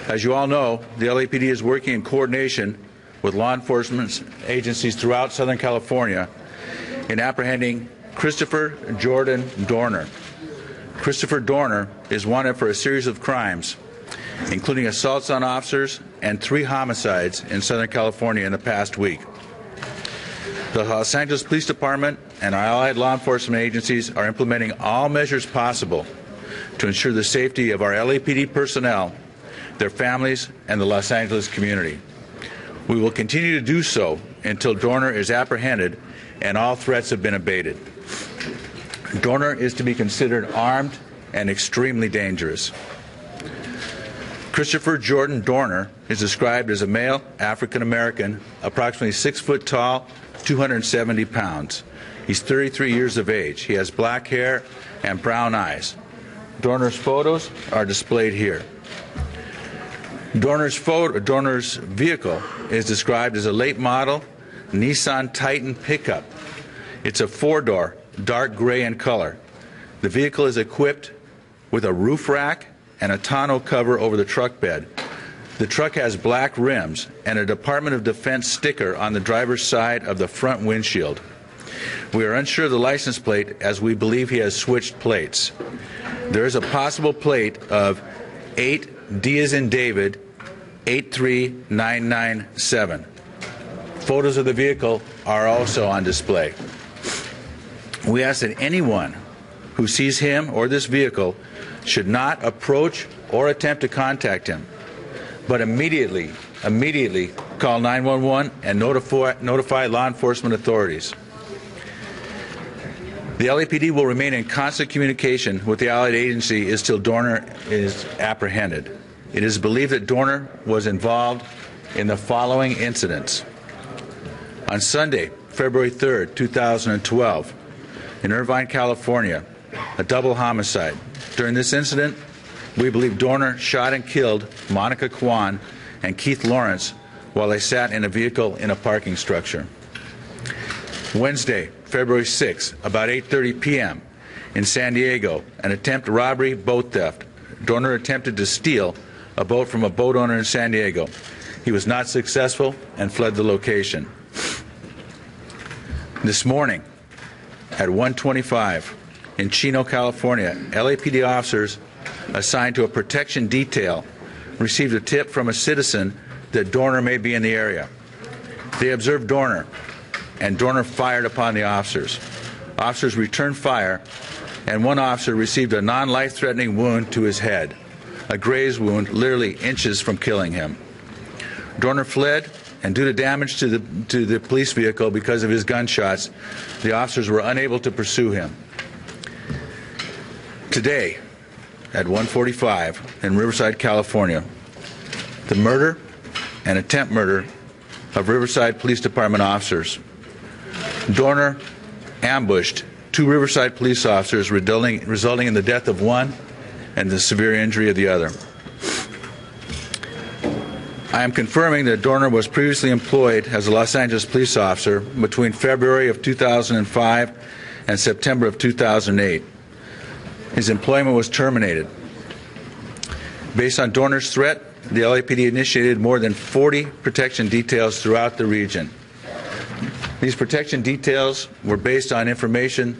As you all know, the LAPD is working in coordination with law enforcement agencies throughout Southern California in apprehending Christopher Jordan Dorner. Christopher Dorner is wanted for a series of crimes, including assaults on officers and 3 homicides in Southern California in the past week. The Los Angeles Police Department and our allied law enforcement agencies are implementing all measures possible to ensure the safety of our LAPD personnel, their families, and the Los Angeles community. We will continue to do so until Dorner is apprehended and all threats have been abated. Dorner is to be considered armed and extremely dangerous. Christopher Jordan Dorner is described as a male African-American, approximately 6 foot tall, 270 pounds. He's 33 years of age. He has black hair and brown eyes. Dorner's photos are displayed here. Dorner's vehicle is described as a late model Nissan Titan pickup. It's a 4-door, dark gray in color. The vehicle is equipped with a roof rack and a tonneau cover over the truck bed. The truck has black rims and a Department of Defense sticker on the driver's side of the front windshield. We are unsure of the license plate as we believe he has switched plates. There is a possible plate of 8D as in David 83997. Photos of the vehicle are also on display. We ask that anyone who sees him or this vehicle should not approach or attempt to contact him, but immediately call 911 and notify law enforcement authorities. The LAPD will remain in constant communication with the allied agency until Dorner is apprehended. It is believed that Dorner was involved in the following incidents. On Sunday, February 3rd, 2012, in Irvine, California, a double homicide. During this incident, we believe Dorner shot and killed Monica Kwan and Keith Lawrence while they sat in a vehicle in a parking structure. Wednesday, February 6th, about 8:30 p.m. in San Diego, an attempt robbery boat theft. Dorner attempted to steal a boat from a boat owner in San Diego. He was not successful and fled the location. This morning, at 1:25 in Chino, California, LAPD officers assigned to a protection detail received a tip from a citizen that Dorner may be in the area. They observed Dorner, and Dorner fired upon the officers. Officers returned fire, and one officer received a non-life-threatening wound to his head, a graze wound literally inches from killing him. Dorner fled, and due to damage to the police vehicle because of his gunshots, the officers were unable to pursue him. Today, at 1:45 in Riverside, California, the murder and attempt murder of Riverside Police Department officers. Dorner ambushed 2 Riverside police officers, resulting in the death of one and the severe injury of the other. I am confirming that Dorner was previously employed as a Los Angeles police officer between February of 2005 and September of 2008. His employment was terminated. Based on Dorner's threat, the LAPD initiated more than 40 protection details throughout the region. These protection details were based on information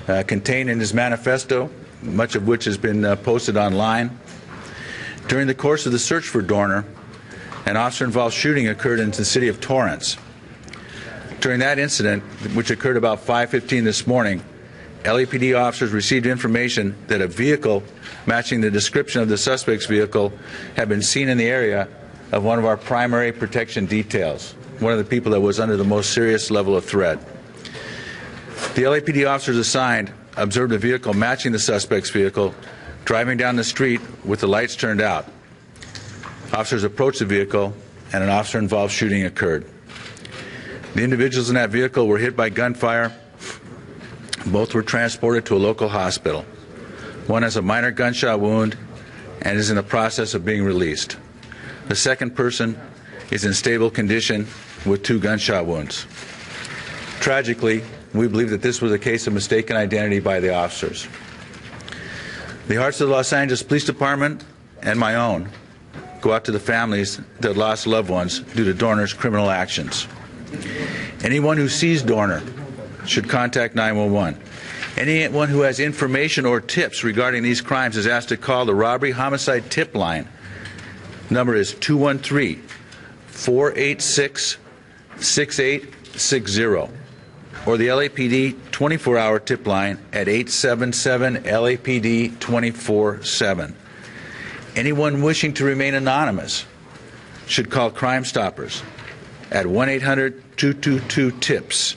contained in his manifesto, much of which has been posted online. During the course of the search for Dorner, an officer-involved shooting occurred in the city of Torrance. During that incident, which occurred about 5:15 this morning, LAPD officers received information that a vehicle matching the description of the suspect's vehicle had been seen in the area of one of our primary protection details, one of the people that was under the most serious level of threat. The LAPD officers assigned observed a vehicle matching the suspect's vehicle driving down the street with the lights turned out. Officers approached the vehicle and an officer-involved shooting occurred. The individuals in that vehicle were hit by gunfire. Both were transported to a local hospital. One has a minor gunshot wound and is in the process of being released. The second person is in stable condition with 2 gunshot wounds. Tragically, we believe that this was a case of mistaken identity by the officers. The hearts of the Los Angeles Police Department and my own go out to the families that lost loved ones due to Dorner's criminal actions. Anyone who sees Dorner should contact 911. Anyone who has information or tips regarding these crimes is asked to call the Robbery Homicide Tip Line. Number is 213-486-6860, or the LAPD 24-hour tip line at 877-LAPD 24/7. Anyone wishing to remain anonymous should call Crime Stoppers at 1-800-222-TIPS.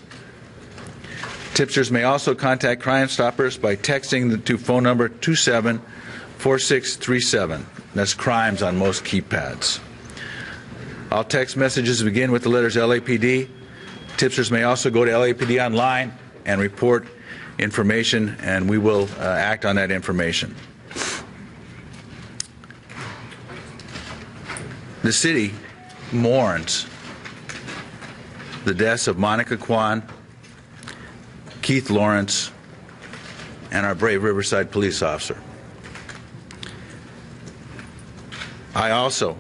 Tipsters may also contact Crime Stoppers by texting to phone number 274637. That's crimes on most keypads. All text messages begin with the letters LAPD. Tipsters may also go to LAPD online and report information, and we will act on that information. The city mourns the deaths of Monica Kwan, Keith Lawrence, and our brave Riverside police officer. I also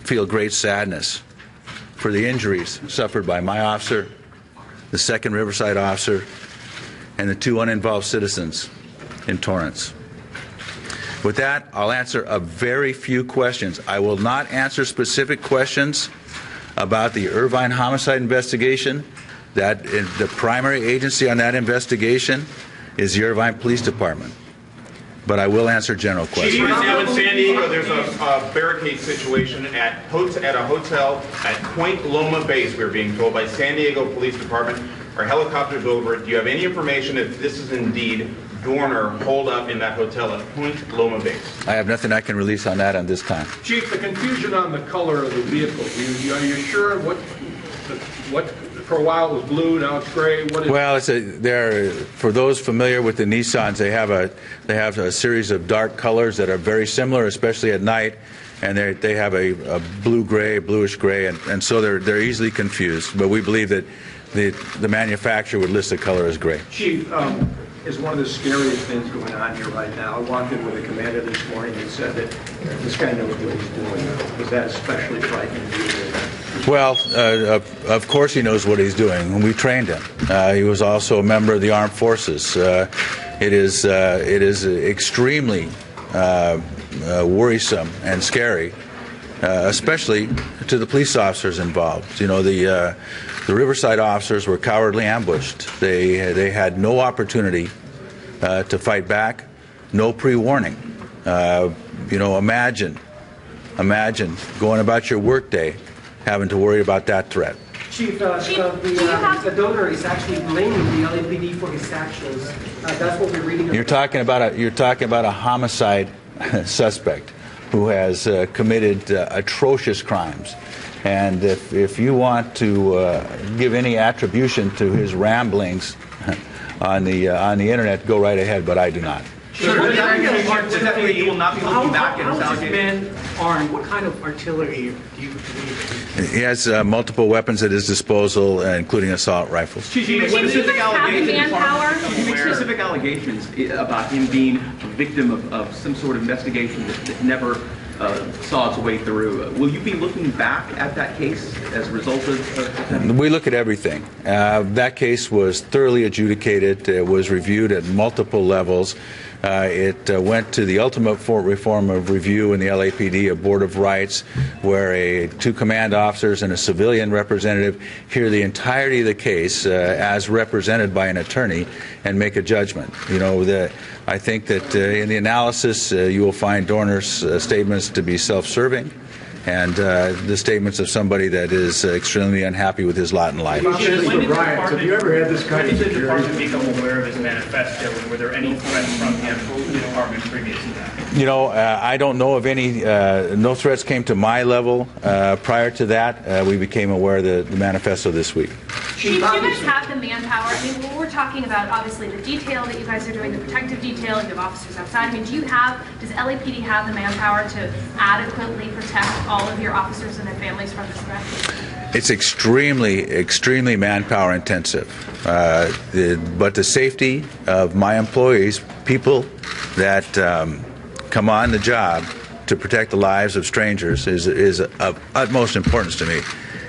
feel great sadness for the injuries suffered by my officer, the second Riverside officer, and the two uninvolved citizens in Torrance. With that, I'll answer a very few questions. I will not answer specific questions about the Irvine homicide investigation. That the primary agency on that investigation is the Irvine Police Department. But I will answer general questions. Chief, now in San Diego, there's a barricade situation at a hotel at Point Loma Base, we're being told, by San Diego Police Department. Our helicopter's over it. Do you have any information if this is indeed Dorner holed up in that hotel at Point Loma Base? I have nothing I can release on that at this time. Chief, the confusion on the color of the vehicle, are you sure what for a while it was blue, now it's gray? What is well, for those familiar with the Nissans, they have a series of dark colors that are very similar, especially at night, and they have a blue-gray, bluish-gray, and so they're easily confused. But we believe that the manufacturer would list the color as gray. Chief, is one of the scariest things going on here right now. I walked in with a commander this morning and said that this guy knows what he's doing. Was that especially frightening to you? Well, of course he knows what he's doing. We trained him. He was also a member of the armed forces. It is extremely worrisome and scary, especially to the police officers involved. You know, the Riverside officers were cowardly ambushed. They had no opportunity to fight back, no pre-warning. You know, imagine going about your workday having to worry about that threat. Chief, the donor is actually blaming the LAPD for his actions. That's what we're reading. You're talking about a homicide suspect who has committed atrocious crimes, and if you want to give any attribution to his ramblings on the internet, go right ahead. But I do not. Sure. What kind of artillery? You will not be looking back at his allegations. Armed? What kind of artillery do you believe? He has multiple weapons at his disposal, including assault rifles. Specific allegations about him being a victim of some sort of investigation that never saw its way through. Will you be looking back at that case as a result of that? We look at everything. That case was thoroughly adjudicated. It was reviewed at multiple levels. It went to the ultimate reform of review in the LAPD, a Board of Rights, where two command officers and a civilian representative hear the entirety of the case as represented by an attorney and make a judgment. You know, I think that in the analysis you will find Dorner's statements to be self-serving, and the statements of somebody that is extremely unhappy with his lot in life. Have you ever had this kind of security? When did the department become aware of his manifesto, and were there any threats from him to the department previous to that? You know, I don't know of any, no threats came to my level. Prior to that, we became aware of the manifesto this week. Do you guys have the manpower? I mean, we're talking about obviously the detail that you guys are doing, the protective detail, you have officers outside. I mean, does LAPD have the manpower to adequately protect all of your officers and their families from this threat? It's extremely manpower intensive. But the safety of my employees, people that come on the job, to protect the lives of strangers is of utmost importance to me,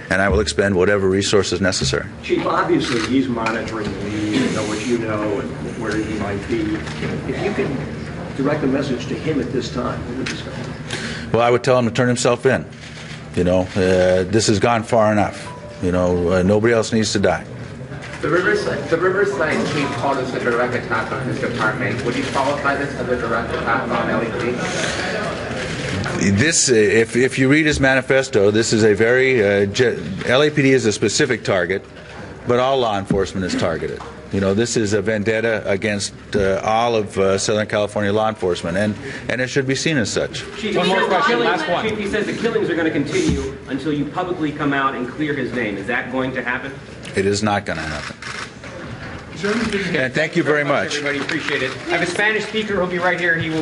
and I will expend whatever resources necessary. Chief, obviously he's monitoring the lead and know what you know and where he might be. If you could direct a message to him at this time, what would you say? Well, I would tell him to turn himself in. This has gone far enough. Nobody else needs to die. The Riverside chief called this a direct attack on his department. Would you qualify this as a direct attack on LAPD? This, if you read his manifesto, this is a very LAPD is a specific target, but all law enforcement is targeted. This is a vendetta against all of Southern California law enforcement, and it should be seen as such. Chief, one more question, last one. Chief, he says the killings are going to continue until you publicly come out and clear his name. Is that going to happen? It is not going to happen. And thank you very much. Everybody, appreciate it. I have a Spanish speaker who'll be right here. He will